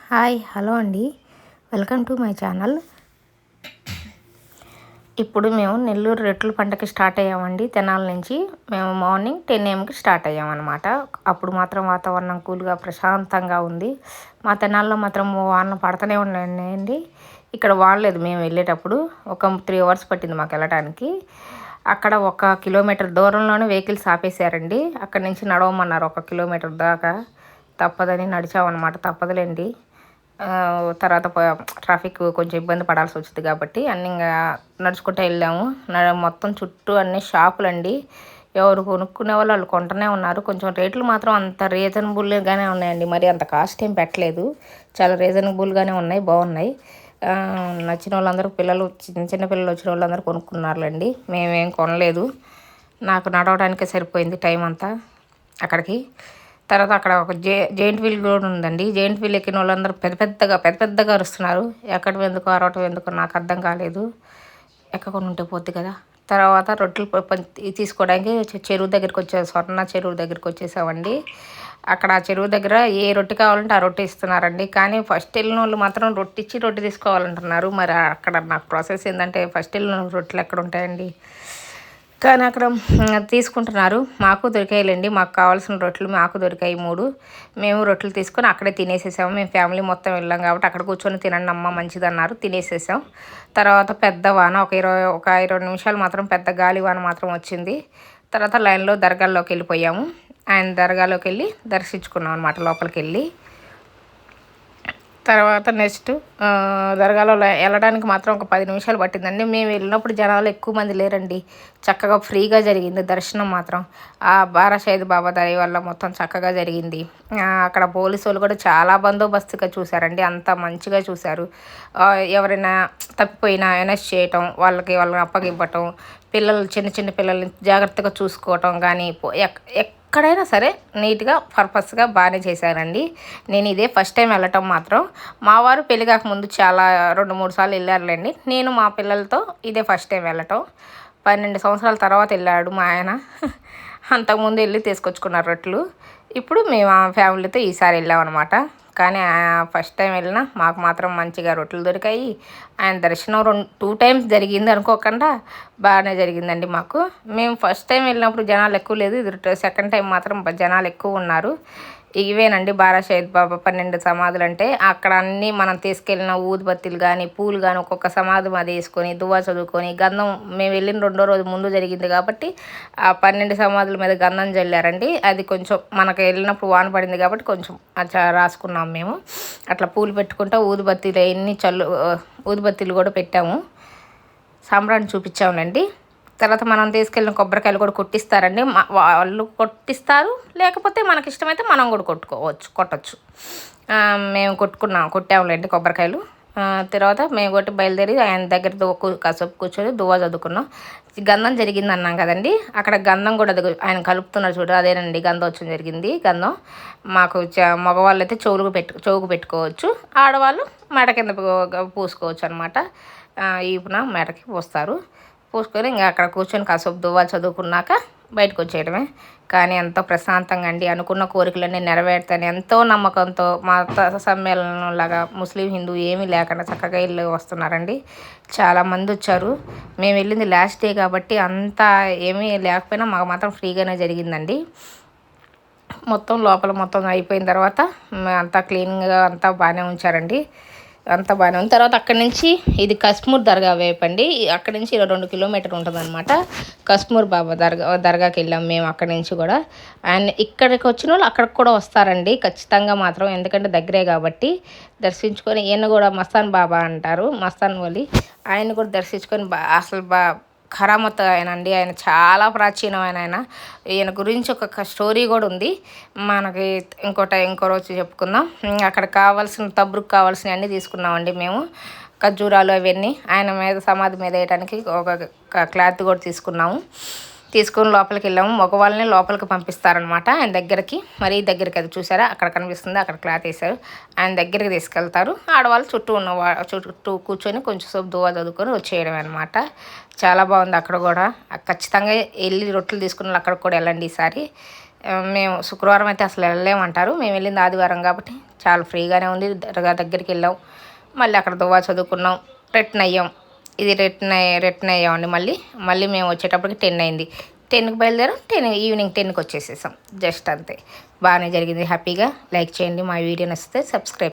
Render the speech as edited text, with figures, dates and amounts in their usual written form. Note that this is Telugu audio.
హాయ్ హలో అండి. Welcome to my channel. ఇప్పుడు మేము నెల్లూరు రొట్టెల పంటకి స్టార్ట్ అయ్యామండి. తెనాల నుంచి మేము మార్నింగ్ 10 AM స్టార్ట్ అయ్యామన్నమాట. అప్పుడు మాత్రం వాతావరణం కూల్గా ప్రశాంతంగా ఉంది. మా తెనాల్లో మాత్రం వానలు పడుతూనే ఉన్నాయండి. ఇక్కడ వానలేదు మేము వెళ్ళేటప్పుడు. ఒక 3 hours పట్టింది మాకు వెళ్ళటానికి. అక్కడ 1 kilometer దూరంలోనే వెహికల్స్ ఆపేశారండి. అక్కడి నుంచి నడవమన్నారు 1 kilometer దాకా. తప్పదని నడిచామన్నమాట. తప్పదులేండి. తర్వాత ట్రాఫిక్ కొంచెం ఇబ్బంది పడాల్సి వచ్చింది కాబట్టి అన్నీ ఇంకా నడుచుకుంటూ వెళ్ళాము. మొత్తం చుట్టూ అన్ని షాపులండి. ఎవరు కొనుక్కునే వాళ్ళు కొంటూనే ఉన్నారు. కొంచెం రేట్లు మాత్రం అంత రీజనబుల్గానే ఉన్నాయండి. మరి అంత కాస్ట్ ఏం పెట్టలేదు. చాలా రీజనబుల్గానే ఉన్నాయి, బాగున్నాయి. నచ్చిన వాళ్ళందరూ చిన్న చిన్న పిల్లలు వచ్చిన వాళ్ళందరూ కొనుక్కున్నారులేండి. మేమేం కొనలేదు. నాకు నడవడానికే సరిపోయింది టైం అంతా అక్కడికి. తర్వాత అక్కడ ఒక జెయింట్ వీల్ కూడా ఉందండి. జెయింట్ వీల్ ఎక్కిన వాళ్ళందరూ పెద్ద పెద్దగా అరుస్తున్నారు. ఎక్కడం ఎందుకు అరవటం ఎందుకు నాకు అర్థం కాలేదు. ఎక్కకుండా ఉంటే పోద్ది కదా. తర్వాత రొట్టెలు తీసుకోవడానికి చెరువు దగ్గరికి స్వర్ణ చెరువు దగ్గరికి వచ్చేసామండి. అక్కడ ఆ చెరువు దగ్గర ఏ రొట్టె కావాలంటే ఆ రొట్టె ఇస్తున్నారండి. కానీ ఫస్ట్ వెళ్ళిన వాళ్ళు మాత్రం రొట్టె ఇచ్చి రొట్టె తీసుకోవాలంటున్నారు. మరి అక్కడ నాకు ప్రాసెస్ ఏంటంటే ఫస్ట్ వెళ్ళిన రొట్టెలు ఎక్కడ ఉంటాయండి. కానీ అక్కడ తీసుకుంటున్నారు. మాకు దొరికాయిలేండి. మాకు కావాల్సిన రొట్టెలు మాకు దొరికాయి 3. మేము రొట్టెలు తీసుకొని అక్కడే తినేసేసాము. మేము ఫ్యామిలీ మొత్తం వెళ్ళాం కాబట్టి అక్కడ కూర్చొని తినండి అమ్మ మంచిది అన్నారు. తినేసేసాం. తర్వాత పెద్ద వాన ఒక 20 నిమిషాలు మాత్రం పెద్ద గాలి వాన మాత్రం వచ్చింది. తర్వాత లైన్లో దర్గాల్లోకి వెళ్ళిపోయాము. ఆయన దర్గాలోకి వెళ్ళి దర్శించుకున్నాం అనమాట లోపలికి వెళ్ళి. తర్వాత నెక్స్ట్ దర్గాలో వెళ్ళడానికి మాత్రం ఒక 10 నిమిషాలు పట్టిందండి. మేము వెళ్ళినప్పుడు జనాలు ఎక్కువ మంది లేరండి. చక్కగా ఫ్రీగా జరిగింది దర్శనం మాత్రం. ఆ బారా షహీద్ బాబా దయ వల్ల మొత్తం చక్కగా జరిగింది. అక్కడ పోలీసు వాళ్ళు కూడా చాలా బందోబస్తుగా చూశారండి. అంత మంచిగా చూశారు. ఎవరైనా తప్పిపోయినా అరెస్ట్ చేయటం, వాళ్ళని అప్పగివ్వటం, చిన్న చిన్న పిల్లల్ని జాగ్రత్తగా చూసుకోవటం కానీ ఎక్కడైనా సరే నీట్గా పర్పస్గా బాగానే చేశారండి. నేను ఇదే ఫస్ట్ టైం వెళ్ళటం మాత్రం. మా వారు పెళ్లి కాకముందు చాలా 2-3 సార్లు వెళ్ళారులేండి. నేను మా పిల్లలతో ఇదే ఫస్ట్ టైం వెళ్ళటం. 12 సంవత్సరాల తర్వాత వెళ్ళాడు మా ఆయన. అంతకుముందు వెళ్ళి తీసుకొచ్చుకున్నారు రొట్టెలు. ఇప్పుడు మేము ఆ ఫ్యామిలీతో ఈసారి వెళ్ళామన్నమాట. కానీ ఫస్ట్ టైం వెళ్ళినా మాకు మాత్రం మంచిగా రొట్టెలు దొరికాయి. ఆయన దర్శనం 2 times జరిగింది అనుకోకుండా బాగానే జరిగిందండి మాకు. మేము ఫస్ట్ టైం వెళ్ళినప్పుడు జనాలు ఎక్కువ లేదు. ఇది సెకండ్ టైం మాత్రం జనాలు ఎక్కువ ఉన్నారు. ఇవేనండి బారా షహీద్ బాబా 12 సమాధులు అంటే. అక్కడ అన్నీ మనం తీసుకెళ్ళిన ఊదుబత్తీలు కానీ పూలు కానీ ఒక్కొక్క సమాధి అది వేసుకొని దువా చదువుకొని గంధం మేము వెళ్ళిన 2వ రోజు ముందు జరిగింది కాబట్టి ఆ 12 సమాధుల మీద గంధం చల్లారండి. అది కొంచెం మనకు వెళ్ళినప్పుడు వాన పడింది కాబట్టి కొంచెం రాసుకున్నాం మేము. అట్లా పూలు పెట్టుకుంటా ఊదుబత్తీలు ఊదుబత్తీలు కూడా పెట్టాము. సాంబ్రాణి చూపించాములేండి. తర్వాత మనం తీసుకెళ్ళిన కొబ్బరికాయలు కూడా కొట్టిస్తారండి. వాళ్ళు కొట్టిస్తారు. లేకపోతే మనకి ఇష్టమైతే మనం కూడా కొట్టచ్చు. మేము కొట్టాములేండి కొబ్బరికాయలు. తర్వాత మేము కొట్టి బయలుదేరి ఆయన దగ్గర కాసేపు కూర్చొని దువా చదువుకున్నాం. గంధం జరిగింది అన్నాం కదండి. అక్కడ గంధం కూడా ఆయన కలుపుతున్నారు చూడు, అదేనండి గంధోత్సవం జరిగింది. గంధం మాకు మగవాళ్ళు అయితే చెవుకు పెట్టుకోవచ్చు. ఆడవాళ్ళు మెడ కింద పూసుకోవచ్చు అనమాట. ఈపున మెడకి పోస్తారు. పూసుకొని ఇంకా అక్కడ కూర్చొని కాసేపు దువా చదువుకున్నాక బయటకు వచ్చేయడమే. కానీ ఎంతో ప్రశాంతంగా అండి. అనుకున్న కోరికలన్నీ నెరవేరుతాయని ఎంతో నమ్మకంతో మత సమ్మేళనం లాగా ముస్లిం హిందూ ఏమీ లేకుండా చక్కగా వెళ్ళి వస్తున్నారండి. చాలామంది వచ్చారు. మేము వెళ్ళింది లాస్ట్ డే కాబట్టి అంతా ఏమీ లేకపోయినా మాకు మాత్రం ఫ్రీగానే జరిగిందండి. లోపల మొత్తం అయిపోయిన తర్వాత అంతా క్లీన్గా అంతా బాగానే ఉంచారండి. అంతా బాగానే ఉంది. తర్వాత అక్కడి నుంచి ఇది కశ్మూర్ దర్గా వైపు అండి. అక్కడి నుంచి 2 kilometers ఉంటుంది అనమాట. కశ్మూర్ బాబా దర్గాకి వెళ్ళాం మేము. అక్కడి నుంచి కూడా ఆయన ఇక్కడికి వచ్చిన వాళ్ళు అక్కడికి కూడా వస్తారండి ఖచ్చితంగా మాత్రం. ఎందుకంటే దగ్గరే కాబట్టి దర్శించుకొని ఈయన కూడా మస్తాన్ బాబా అంటారు, మస్తాన్ వలి. ఆయన కూడా దర్శించుకొని అసలు ఖరామత్ ఆయనండి. ఆయన చాలా ప్రాచీనమైన ఆయన. ఈయన గురించి ఒక స్టోరీ కూడా ఉంది. మనకి ఇంకో రోజు చెప్పుకుందాం. అక్కడ తబ్రుక్ కావాల్సినవి అన్నీ తీసుకున్నామండి మేము. ఖర్జూరాలు అవన్నీ ఆయన మీద సమాధి మీద వేయడానికి ఒక క్లాత్ కూడా తీసుకొని లోపలికి వెళ్ళాము. మగవాళ్ళని లోపలికి పంపిస్తారనమాట ఆయన దగ్గరికి. మరీ దగ్గరికి అది చూసారా అక్కడ కనిపిస్తుంది, అక్కడ క్లాత్ వేశారు. ఆయన దగ్గరికి తీసుకెళ్తారు. ఆడవాళ్ళు చుట్టూ కూర్చొని కొంచెం సేపు దువా చదువుకొని వచ్చేయడం అనమాట. చాలా బాగుంది అక్కడ కూడా. ఖచ్చితంగా వెళ్ళి రొట్టెలు తీసుకున్న అక్కడికి కూడా వెళ్ళండి ఈసారి. మేము శుక్రవారం అయితే అసలు వెళ్ళలేమంటారు. మేము వెళ్ళింది ఆదివారం కాబట్టి చాలా ఫ్రీగానే ఉంది. దర్గా దగ్గరికి వెళ్ళాం, మళ్ళీ అక్కడ దువా చదువుకున్నాం, రిటర్న్ అయ్యాం. ఇది రిటర్న్ అయ్యామండి. మళ్ళీ మేము వచ్చేటప్పటికి 10 అయింది. 10కి బయలుదేరాం, ఈవినింగ్ 10కి వచ్చేసేసాం. జస్ట్ అంతే. బాగానే జరిగింది, హ్యాపీగా. లైక్ చేయండి, మా వీడియో నచ్చితే సబ్స్క్రైబ్.